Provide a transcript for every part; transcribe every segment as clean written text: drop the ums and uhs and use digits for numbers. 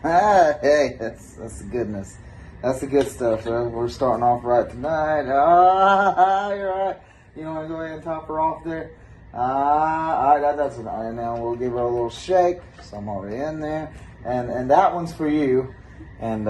Hey, that's the goodness. That's the good stuff. We're starting off right tonight. You're right. You want to go ahead and top her off there? All right, that's enough. And now we'll give her a little shake. So I'm already in there. And that one's for you. And,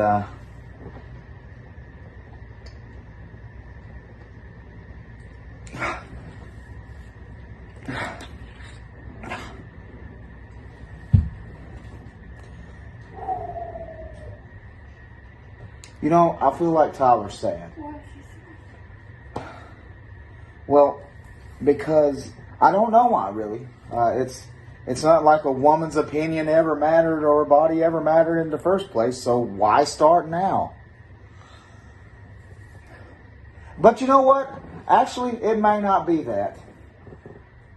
you know, I feel like Tyler's sad. Well, because I don't know why, really. It's not like a woman's opinion ever mattered or her body ever mattered in the first place, so why start now? But you know what? Actually, it may not be that.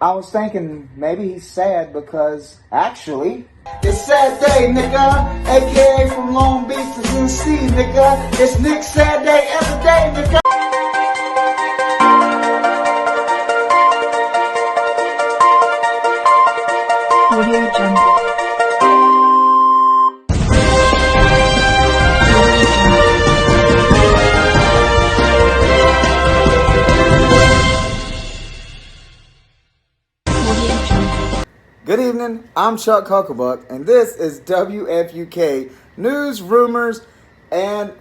I was thinking maybe he's sad because, actually, it's sad day, nigga. AKA from Long Beach to Tennessee, nigga. It's Nick's sad day every day, nigga. Audio Jungle. Good evening, I'm Chuck Hucklebuck, and this is WFUK News, Rumors, and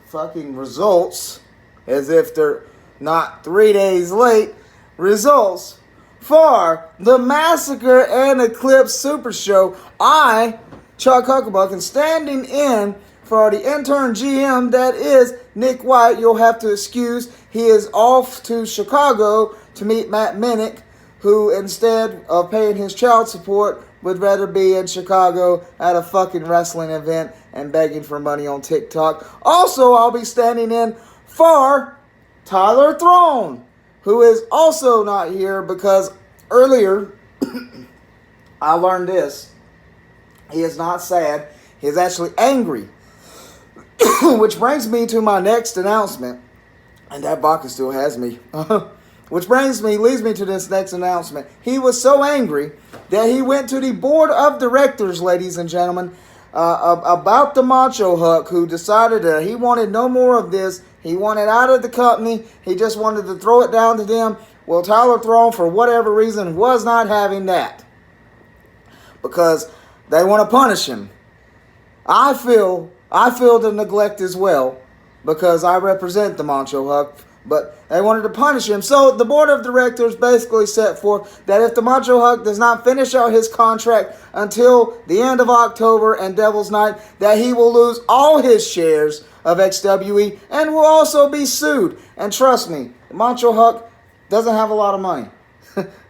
fucking results, as if they're not 3 days late, results for the Massacre and Eclipse Super Show. I, Chuck Hucklebuck, am standing in for the intern GM, that is Nick White. You'll have to excuse, he is off to Chicago to meet Matt Minnick, who instead of paying his child support would rather be in Chicago at a fucking wrestling event and begging for money on TikTok. Also, I'll be standing in for Tyler Throne, who is also not here because earlier I learned this. He is not sad. He is actually angry. Which brings me to my next announcement. And that vodka still has me. Which leads me to this next announcement. He was so angry that he went to the board of directors, ladies and gentlemen, about the Macho Huck, who decided that he wanted no more of this. He wanted out of the company. He just wanted to throw it down to them. Well, Tyler Throne, for whatever reason, was not having that because they want to punish him. I feel the neglect as well because I represent the Macho Huck. But they wanted to punish him. So the board of directors basically set forth that if the Macho Huck does not finish out his contract until the end of October and Devil's Night, that he will lose all his shares of XWE and will also be sued. And trust me, the Macho Huck doesn't have a lot of money.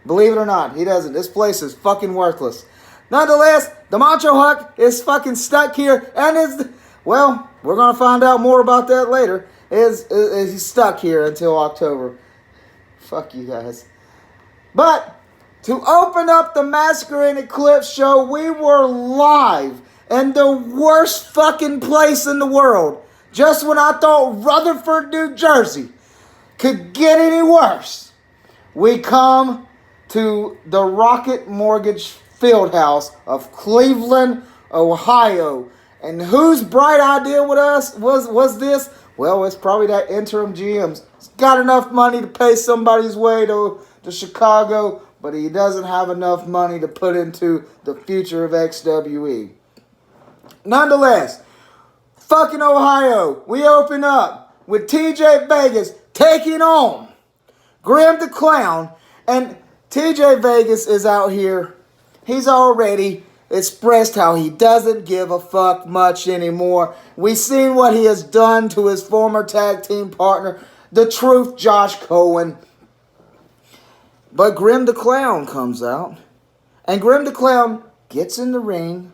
Believe it or not, he doesn't. This place is fucking worthless. Nonetheless, the Macho Huck is fucking stuck here and well, we're going to find out more about that later. He's stuck here until October. Fuck you guys. But to open up the Massacre and Eclipse show, we were live in the worst fucking place in the world. Just when I thought Rutherford, New Jersey could get any worse, we come to the Rocket Mortgage Fieldhouse of Cleveland, Ohio. And whose bright idea with us was this? Well, it's probably that interim GM's. He's got enough money to pay somebody's way to Chicago, but he doesn't have enough money to put into the future of XWE. Nonetheless, fucking Ohio, we open up with TJ Vegas taking on Grim the Clown. And TJ Vegas is out here. He's already expressed how he doesn't give a fuck much anymore. We've seen what he has done to his former tag team partner, The Truth, Josh Cohen. But Grim the Clown comes out, and Grim the Clown gets in the ring.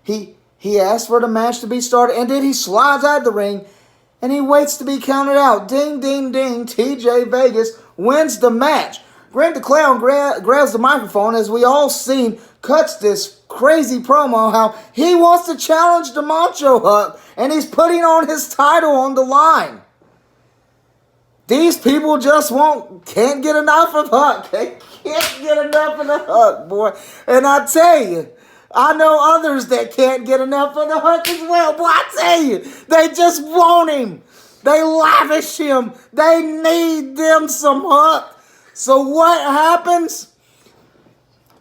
He asks for the match to be started, and then he slides out of the ring, and he waits to be counted out. Ding, ding, ding. TJ Vegas wins the match. Grim the Clown grabs the microphone, as we all seen, cuts this crazy promo how he wants to challenge the Macho Huck and he's putting on his title on the line. These people just can't get enough of Huck. They can't get enough of the Huck, boy. And I tell you, I know others that can't get enough of the Hook as well. But I tell you, they just want him. They lavish him. They need them some Hook. So what happens?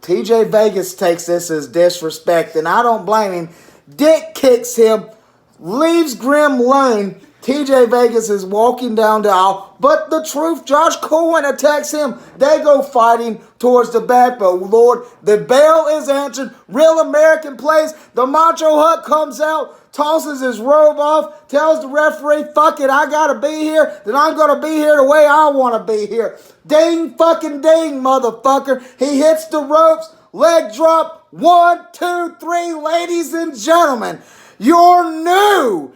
TJ Vegas takes this as disrespect, and I don't blame him. Dick kicks him, leaves Grim Lane. TJ Vegas is walking down the aisle, but the truth, Josh Cohen attacks him. They go fighting towards the back, but Lord, the bell is answered. Real American plays. The Macho Hook comes out, tosses his robe off, tells the referee, fuck it, I gotta be here, then I'm gonna be here the way I wanna be here. Ding fucking ding, motherfucker. He hits the ropes, leg drop, 1, 2, 3, ladies and gentlemen, your new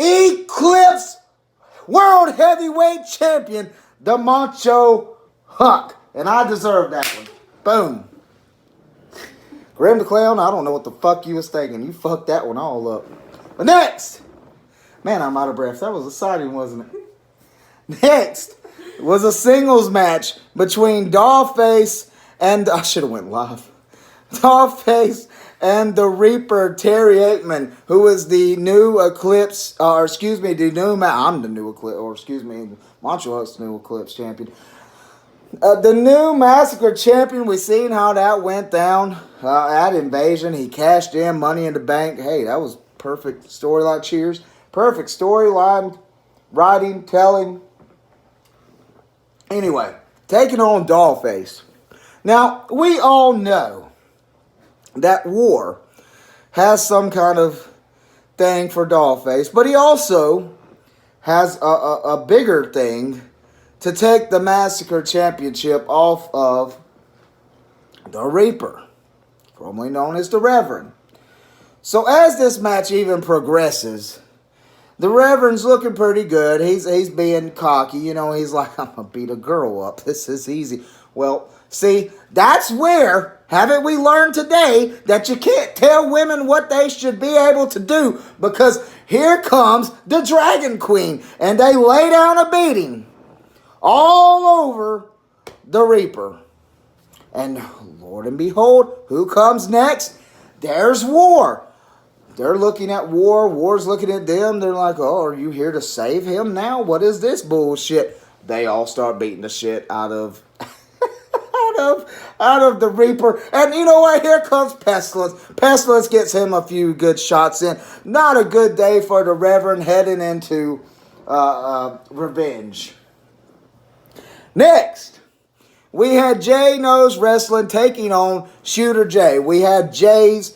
Eclipse World Heavyweight Champion, the Macho Huck. And I deserve that one. Boom. Grim the Clown, I don't know what the fuck you was thinking. You fucked that one all up. But next. Man, I'm out of breath. That was exciting, wasn't it? Next was a singles match between Dollface and... I should have went live. Dollface and the Reaper, Terry Aikman, who is the new Eclipse, I'm the new Eclipse, Macho Huck's new Eclipse champion. The new Massacre champion, we seen how that went down at Invasion. He cashed in Money in the Bank. Hey, that was perfect storyline. Cheers. Perfect storyline, writing, telling. Anyway, taking on Dollface. Now, we all know that War has some kind of thing for Dollface, but he also has a bigger thing to take the Massacre Championship off of the Reaper, formerly known as the Reverend. So as this match even progresses, the Reverend's looking pretty good. He's being cocky, he's like, I'm gonna beat a girl up. This is easy. Well, see, that's where, haven't we learned today, that you can't tell women what they should be able to do, because here comes the Dragon Queen, and they lay down a beating all over the Reaper. And Lord and behold, who comes next? There's War. They're looking at War. War's looking at them. They're like, oh, are you here to save him now? What is this bullshit? They all start beating the shit out of the Reaper. And you know what? Here comes Pestilence. Pestilence gets him a few good shots in. Not a good day for the Reverend heading into Revenge. Next, we had Jay Knows Wrestling taking on Shooter Jay. We had J's.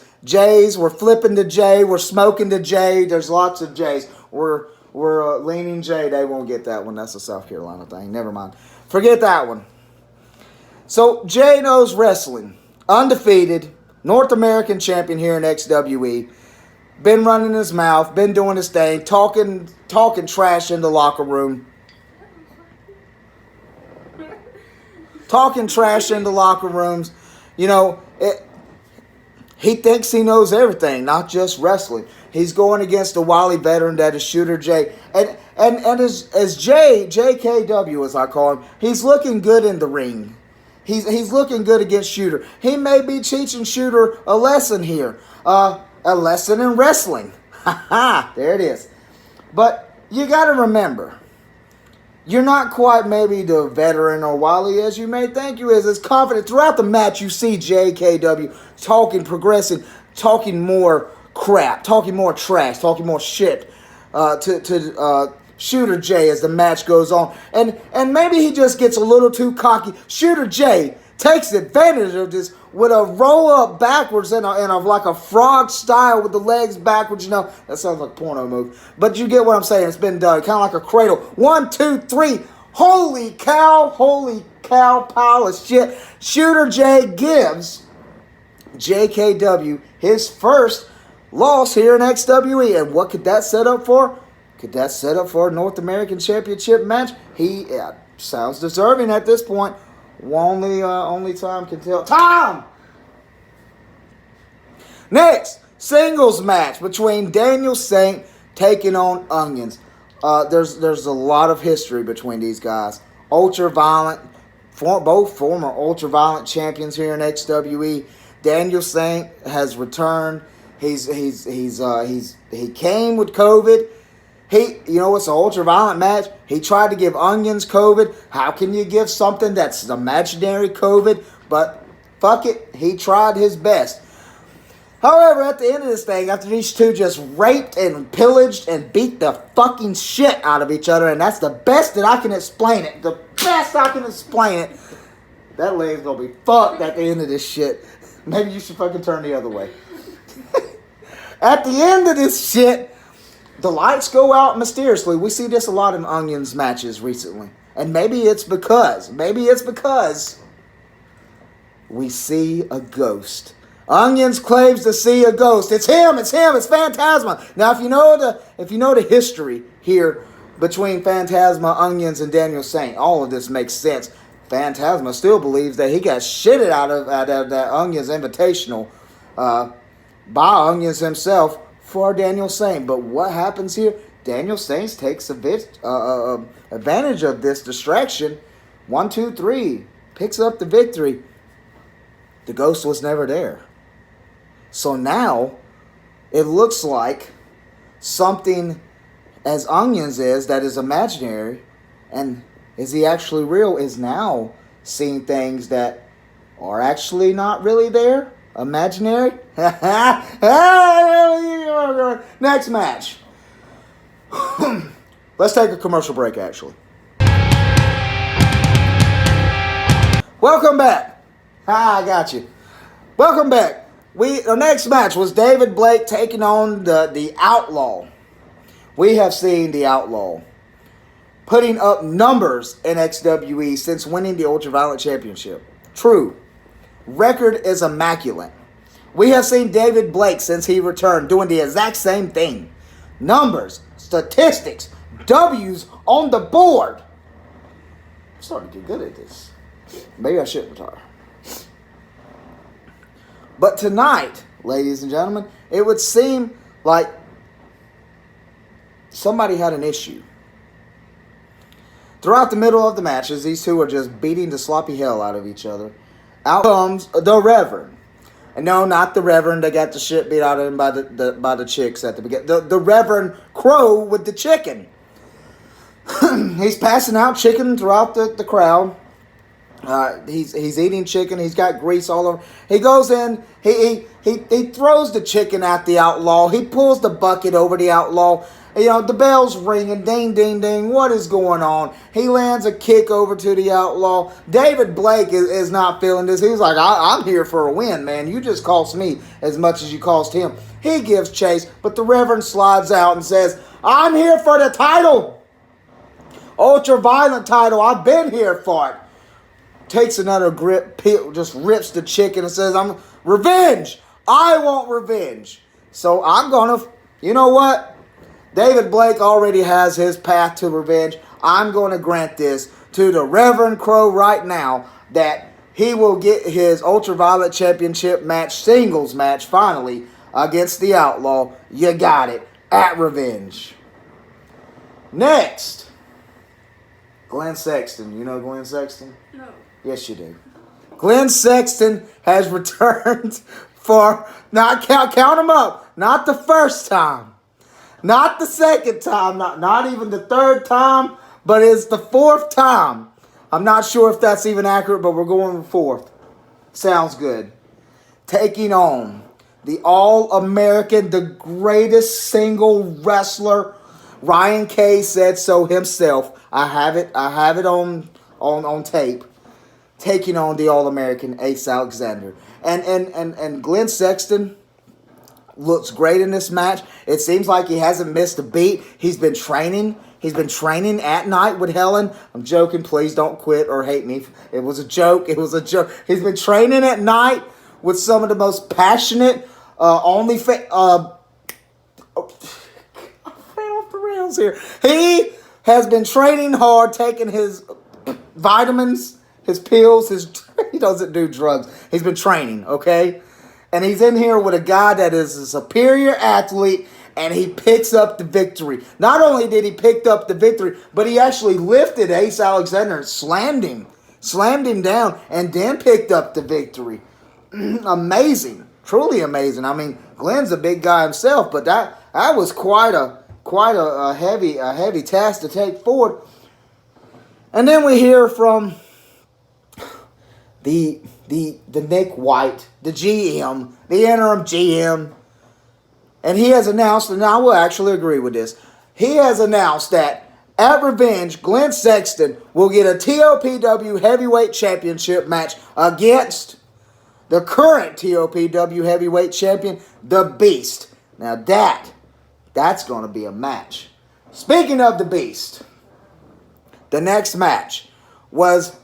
We're flipping to Jay. We're smoking to Jay. There's lots of J's. We're leaning Jay. They won't get that one. That's a South Carolina thing. Never mind. Forget that one. So, Jay Knows Wrestling. Undefeated. North American champion here in XWE. Been running his mouth. Been doing his thing. Talking trash in the locker room. Talking trash in the locker rooms. He thinks he knows everything, not just wrestling. He's going against a wily veteran that is Shooter Jay. And as JKW as I call him, he's looking good in the ring. He's looking good against Shooter. He may be teaching Shooter a lesson here. A lesson in wrestling. Ha ha, there it is. But you got to remember, you're not quite maybe the veteran or wily as you may think you is. It's confident. Throughout the match, you see JKW talking, progressing, talking more crap, talking more trash, talking more shit to Shooter Jay as the match goes on. And maybe he just gets a little too cocky. Shooter Jay takes advantage of this with a roll up backwards and like a frog style with the legs backwards. That sounds like a porno move. But you get what I'm saying. It's been done. Kind of like a cradle. 1, 2, 3. Holy cow, pile of shit. Shooter Jay gives JKW his first loss here in XWE. And what could that set up for? Could that set up for a North American Championship match? He sounds deserving at this point. Only time can tell. Time! Next, singles match between Daniel Saint taking on Onions. There's a lot of history between these guys. Ultra-violent, both former ultra-violent champions here in XWE. Daniel Saint has returned. He came with COVID. It's an ultra-violent match. He tried to give Onions COVID. How can you give something that's imaginary COVID? But fuck it, he tried his best. However, at the end of this thing, after these two just raped and pillaged and beat the fucking shit out of each other, and that's the best that I can explain it. The best I can explain it. That leg's gonna be fucked at the end of this shit. Maybe you should fucking turn the other way. At the end of this shit, the lights go out mysteriously. We see this a lot in Onions matches recently. And maybe it's because we see a ghost. Onions claims to see a ghost. It's him, it's Phantasma. Now, if you know the history here between Phantasma, Onions, and Daniel Saint, all of this makes sense. Phantasma still believes that he got shitted out of that Onions Invitational by Onions himself for Daniel Saint. But what happens here? Daniel Saint takes advantage of this distraction. 1, 2, 3. Picks up the victory. The ghost was never there. So now, it looks like something as Onions is that is imaginary, and is he actually real, is now seeing things that are actually not really there. Imaginary. Next match. Let's take a commercial break, actually. Welcome back. I got you. Welcome back. Our next match was David Blake taking on the Outlaw. We have seen the Outlaw putting up numbers in XWE since winning the Ultraviolet Championship. True. Record is immaculate. We have seen David Blake since he returned doing the exact same thing. Numbers, statistics, W's on the board. I'm starting to get good at this. Maybe I should retire. But tonight, ladies and gentlemen, it would seem like somebody had an issue. Throughout the middle of the matches, these two are just beating the sloppy hell out of each other. Out comes the Reverend. And no, not the Reverend that got the shit beat out of him by the chicks at the beginning. The Reverend Crow with the chicken. He's passing out chicken throughout the crowd. He's eating chicken. He's got grease all over. He goes in. He throws the chicken at the Outlaw. He pulls the bucket over the Outlaw. The bell's ringing. Ding, ding, ding. What is going on? He lands a kick over to the Outlaw. David Blake is not feeling this. He's like, I'm here for a win, man. You just cost me as much as you cost him. He gives chase, but the Reverend slides out and says, I'm here for the title. Ultra-violent title. I've been here for it. Takes another grip, just rips the chicken and says, I'm revenge. I want revenge. So I'm going to, you know what? David Blake already has his path to revenge. I'm going to grant this to the Reverend Crow right now that he will get his Ultraviolet Championship match, singles match, finally, against the Outlaw. You got it. At Revenge. Next. Glenn Sexton. You know Glenn Sexton? No. Yes, you do. Glenn Sexton has returned for, count them up, not the first time. Not the second time, not even the third time, but it's the fourth time. I'm not sure if that's even accurate, but we're going with fourth. Sounds good. Taking on the All-American, the greatest single wrestler. Ryan K said so himself. I have it on tape. Taking on the All-American Ace Alexander. And Glenn Sexton looks great in this match. It seems like he hasn't missed a beat. He's been training. He's been training at night with Helen. I'm joking. Please don't quit or hate me. It was a joke. He's been training at night with some of the most passionate, I fell off the rails here. He has been training hard, taking his vitamins, his pills, he doesn't do drugs. He's been training, okay? And he's in here with a guy that is a superior athlete, and he picks up the victory. Not only did he pick up the victory, but he actually lifted Ace Alexander and slammed him down, and then picked up the victory. amazing, truly amazing. I mean, Glenn's a big guy himself, but that was quite a heavy task to take forward. And then we hear from the Nick White, the GM, the interim GM, and he has announced, and I will actually agree with this, he has announced that at Revenge, Glenn Sexton will get a TOPW Heavyweight Championship match against the current TOPW Heavyweight Champion, The Beast. Now that's going to be a match. Speaking of The Beast, the next match was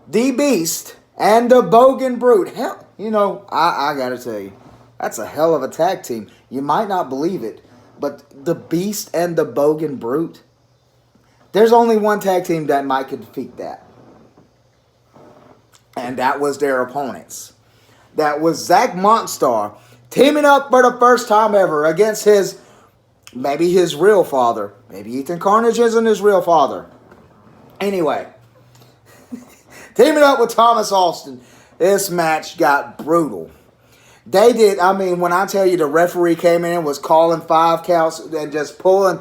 The Beast and the Bogan Brute. Hell, I got to tell you, that's a hell of a tag team. You might not believe it, but The Beast and the Bogan Brute, there's only one tag team that might could defeat that. And that was their opponents. That was Zach Monstar teaming up for the first time ever against maybe his real father. Maybe Ethan Carnage isn't his real father. Anyway, teaming up with Thomas Austin. This match got brutal. They did, when I tell you the referee came in and was calling 5 counts and just pulling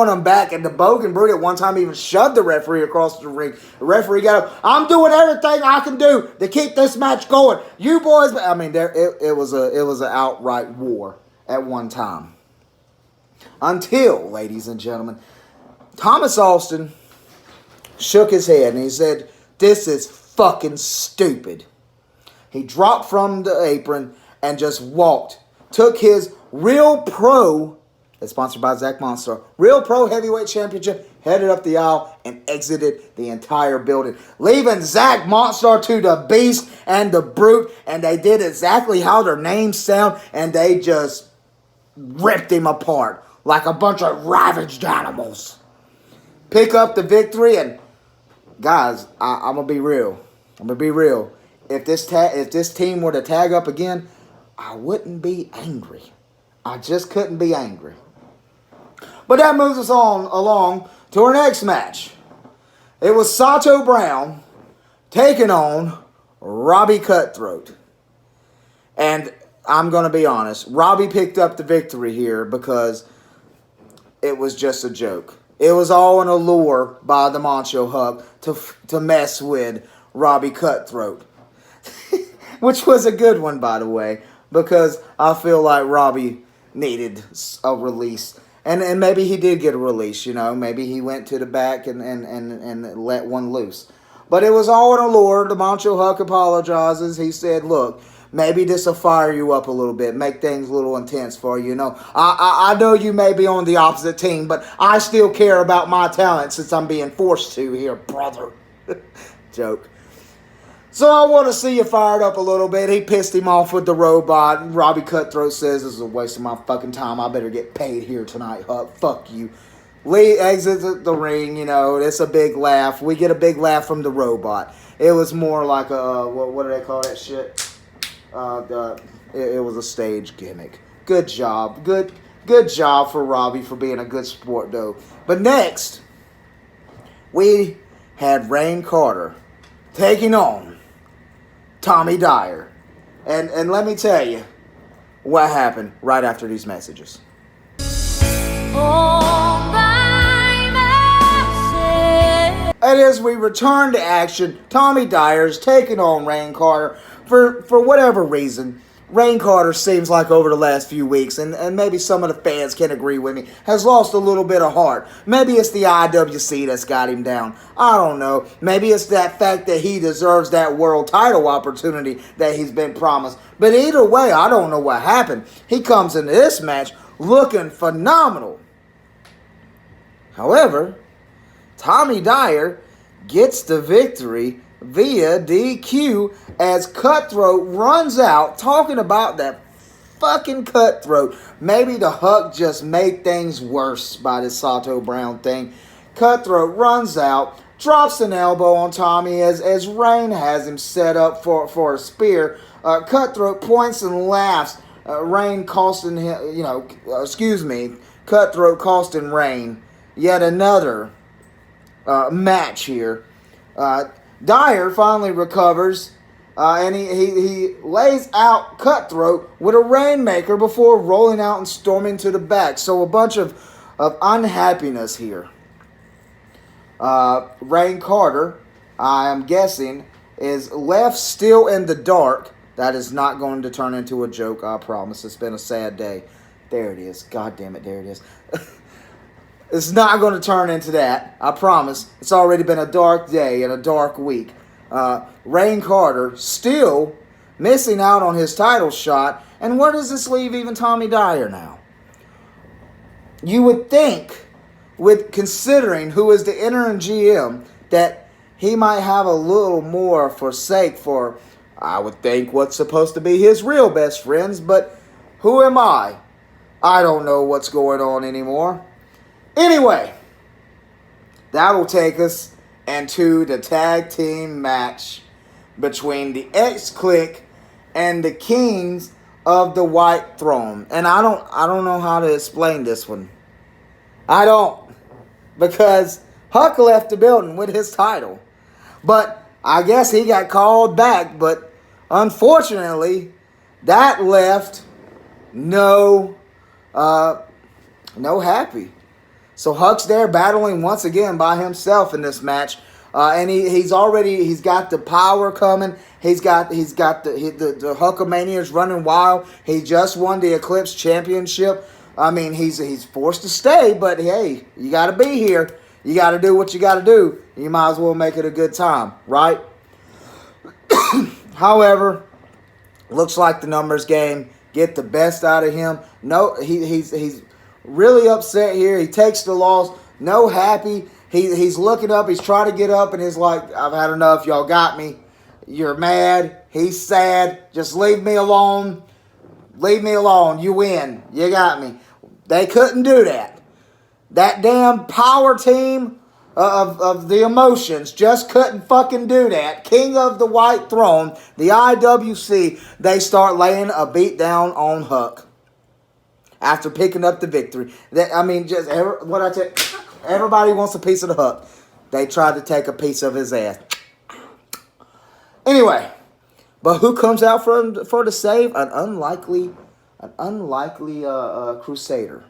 them back, and the Bogan Brute at one time even shoved the referee across the ring. The referee got up, I'm doing everything I can do to keep this match going. You boys, it was an outright war at one time. Until, ladies and gentlemen, Thomas Austin shook his head and he said, this is fucking stupid. He dropped from the apron and just walked. Took his Real Pro, that's sponsored by Zach Monstar, Real Pro Heavyweight Championship, headed up the aisle and exited the entire building, leaving Zach Monstar to the Beast and the Brute, and they did exactly how their names sound, and they just ripped him apart like a bunch of ravaged animals. Pick up the victory, and guys, I'm gonna be real. If this team were to tag up again, I wouldn't be angry. I just couldn't be angry. But that moves us on along to our next match. It was Sato Brown taking on Robbie Cutthroat. And I'm going to be honest, Robbie picked up the victory here because it was just a joke. It was all an allure by the Macho Hub to mess with Robbie Cutthroat. Which was a good one, by the way, because I feel like Robbie needed a release. And maybe he did get a release, Maybe he went to the back and let one loose. But it was all an allure. The Macho Huck apologizes. He said, look, maybe this will fire you up a little bit, make things a little intense for you. I know you may be on the opposite team, but I still care about my talent since I'm being forced to here, brother. Joke. So I want to see you fired up a little bit. He pissed him off with the robot. Robbie Cutthroat says, this is a waste of my fucking time. I better get paid here tonight, Huck. Fuck you. Lee exits the ring, it's a big laugh. We get a big laugh from the robot. It was more like a, what do they call that shit? It was a stage gimmick. Good job. Good job for Robbie for being a good sport, though. But next, we had Rain Carter taking on Tommy Dyer. And let me tell you what happened right after these messages. And as we return to action, Tommy Dyer's taking on Rain Carter. For whatever reason, Rain Carter seems like over the last few weeks, and maybe some of the fans can agree with me, has lost a little bit of heart. Maybe it's the IWC that's got him down. I don't know. Maybe it's that fact that he deserves that world title opportunity that he's been promised. But either way, I don't know what happened. He comes into this match looking phenomenal. However, Tommy Dyer gets the victory via DQ as Cutthroat runs out talking about that fucking Cutthroat. Maybe the Huck just made things worse by this Sato Brown thing. Cutthroat runs out, drops an elbow on Tommy as Rain has him set up for a spear. Cutthroat points and laughs. Rain costing him, Cutthroat costing Rain yet another match here. Dyer finally recovers And he lays out Cutthroat with a Rainmaker before rolling out and storming to the back. So a bunch of unhappiness here. Rain Carter, I am guessing, is left still in the dark. That is not going to turn into a joke, I promise. It's been a sad day. There it is. God damn it, there it is. It's not going to turn into that, I promise. It's already been a dark day and a dark week. Rain Carter still missing out on his title shot. And where does this leave even Tommy Dyer now? You would think, with considering who is the interim GM, that he might have a little more forsake for, I would think, what's supposed to be his real best friends. But who am I? I don't know what's going on anymore. Anyway, that will take us into the tag team match between the X-Clique and the Kings of the White Throne. And I don't know how to explain this one. I don't. Because Huck left the building with his title. But I guess he got called back. But unfortunately, that left no happy. So Huck's there battling once again by himself in this match. And he's got the power coming. He's got the Hulkamania is running wild. He just won the Eclipse Championship. I mean, he's forced to stay, but hey, you got to be here. You got to do what you got to do. You might as well make it a good time, right? However, looks like the numbers game get the best out of him. No, he's really upset here. He takes the loss. No happy. He's looking up. He's trying to get up, and he's like, I've had enough. Y'all got me. You're mad. He's sad. Just leave me alone. Leave me alone. You win. You got me. They couldn't do that. That damn power team of the emotions just couldn't fucking do that. King of the White Throne, the IWC, they start laying a beat down on Huck after picking up the victory. Everybody wants a piece of the Huck. They tried to take a piece of his ass. Anyway, but who comes out for the save? An unlikely Crusader.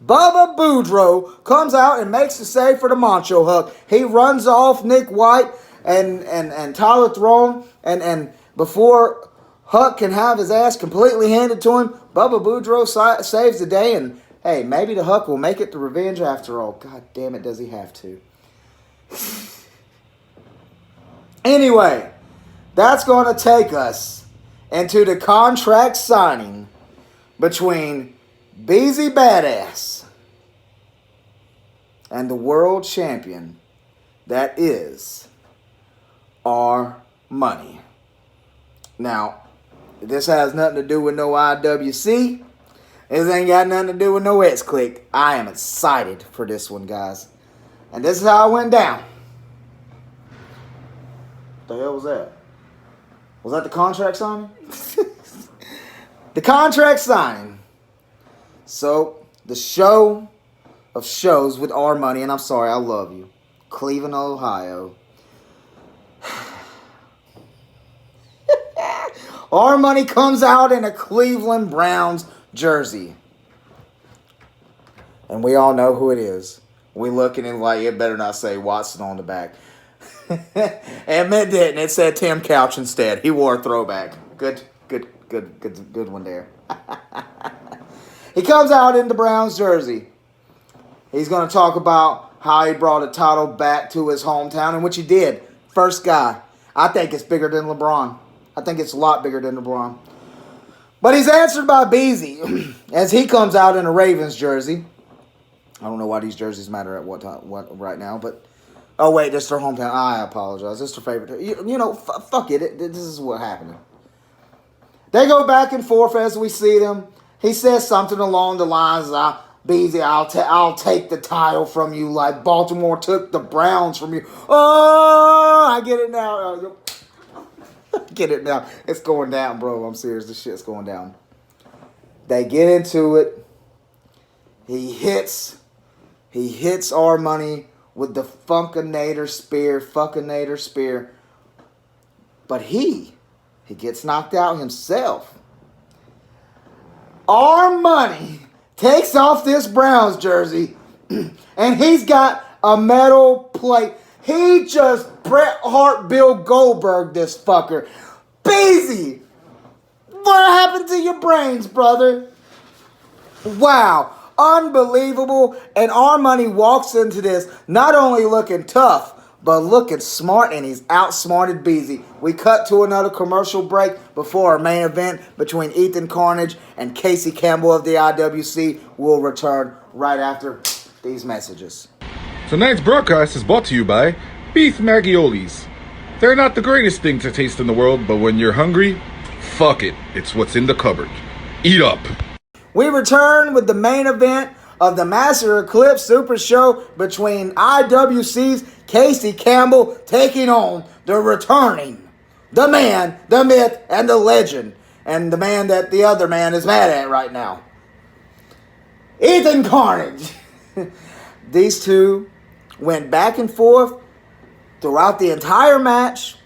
Bubba Boudreaux comes out and makes the save for the Macho Huck. He runs off Nick White and Tyler Throne, and before Huck can have his ass completely handed to him, Bubba Boudreaux saves the day, and hey, maybe the Huck will make it to revenge after all. God damn it, does he have to? Anyway, that's going to take us into the contract signing between Beezy Badass and the world champion that is our money. Now, this has nothing to do with no IWC. This ain't got nothing to do with no X-Clique. I am excited for this one, guys. And this is how it went down. What the hell was that? Was that the contract signing? The contract signing. So, the show of shows with our money, and I'm sorry, I love you. Cleveland, Ohio. Our money comes out in a Cleveland Browns jersey. And we all know who it is. We looking and like, it better not say Watson on the back. And it didn't. It said Tim Couch instead. He wore a throwback. Good one there. He comes out in the Browns jersey. He's going to talk about how he brought a title back to his hometown, in which he did. First guy. I think it's bigger than LeBron. I think it's a lot bigger than LeBron. But he's answered by Beezy as he comes out in a Ravens jersey. I don't know why these jerseys matter at what right now, but oh wait, this is their hometown. I apologize. This is their favorite. You know, fuck it. This is what happened. They go back and forth as we see them. He says something along the lines of, Beezy, I'll take the title from you like Baltimore took the Browns from you. Oh, I get it now. Get it now. It's going down, bro. I'm serious. This shit's going down. They get into it. He hits our money with the Funkinator spear. But he He gets knocked out himself. Our Money takes off this Browns jersey, and he's got a metal plate. He just Bret Hart, Bill Goldberg this fucker. Beezy, what happened to your brains, brother? Wow, unbelievable. And Our Money walks into this not only looking tough, but looking smart, and he's outsmarted Beezy. We cut to another commercial break before our main event between Ethan Carnage and Casey Campbell of the IWC will return right after these messages. Tonight's broadcast is brought to you by Beef Maggiolis. They're not the greatest thing to taste in the world, but when you're hungry, fuck it. It's what's in the cupboard. Eat up. We return with the main event of the Massacre Eclipse Super Show between IWC's Casey Campbell taking on the returning, the man, the myth, and the legend, and the man that the other man is mad at right now, Ethan Carnage. These two went back and forth throughout the entire match.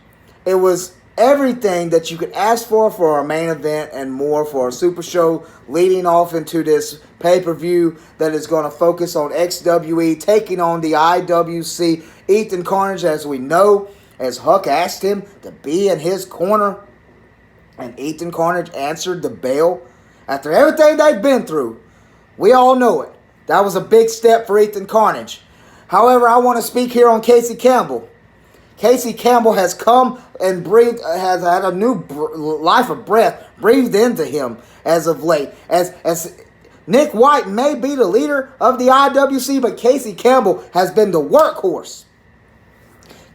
It was everything that you could ask for a main event and more for a super show leading off into this pay-per-view that is going to focus on XWE taking on the IWC. Ethan Carnage, as we know, as Huck asked him to be in his corner, and Ethan Carnage answered the bell. After everything they've been through, we all know it. That was a big step for Ethan Carnage. However, I want to speak here on Casey Campbell. Casey Campbell has come and has had a new life of breath breathed into him as of late. As Nick White may be the leader of the IWC, but Casey Campbell has been the workhorse.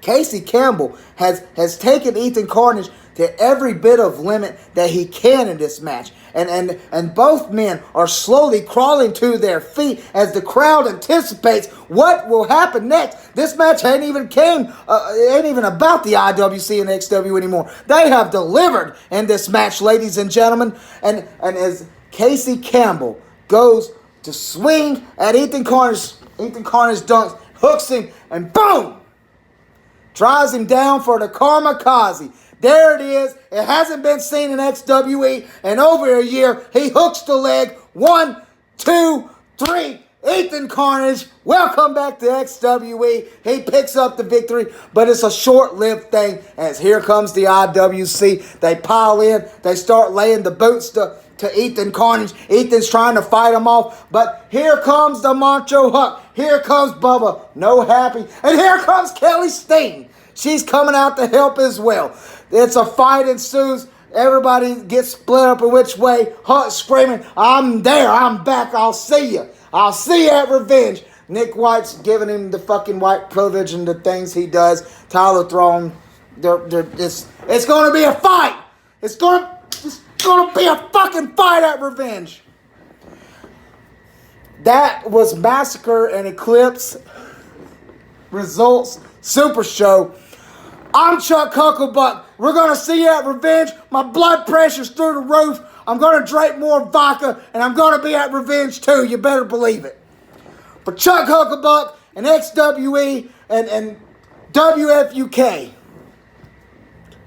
Casey Campbell has taken Ethan Carnage to every bit of limit that he can in this match. And both men are slowly crawling to their feet as the crowd anticipates what will happen next. This match ain't even about the IWC and XW anymore. They have delivered in this match, ladies and gentlemen. And as Casey Campbell goes to swing at Ethan Carnage dunks, hooks him, and boom! Drives him down for the kamikaze. There it is. It hasn't been seen in XWE in over a year. He hooks the leg. 1, 2, 3. Ethan Carnage, welcome back to XWE. He picks up the victory, but it's a short-lived thing as here comes the IWC. They pile in. They start laying the boots to Ethan Carnage. Ethan's trying to fight him off, but here comes the Macho Huck. Here comes Bubba, no happy. And here comes Kelly Steen. She's coming out to help as well. It's a fight ensues. Everybody gets split up in which way. Huck screaming, I'm there, I'm back, I'll see you. I'll see you at Revenge. Nick White's giving him the fucking white privilege and the things he does. Tyler Throne, it's going to be a fight. It's going to be a fucking fight at Revenge. That was Massacre and Eclipse Results Super Show. I'm Chuck Hucklebuck. We're going to see you at Revenge. My blood pressure's through the roof. I'm going to drink more vodka, and I'm going to be at Revenge too. You better believe it. For Chuck Hucklebuck and XWE and WFUK,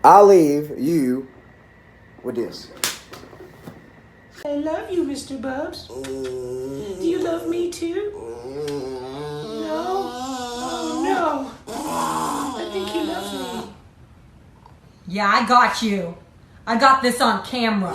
I'll leave you with this. I love you, Mr. Bubs. Do you love me too? No? Oh, no. I think he loves me. Yeah, I got you. I got this on camera.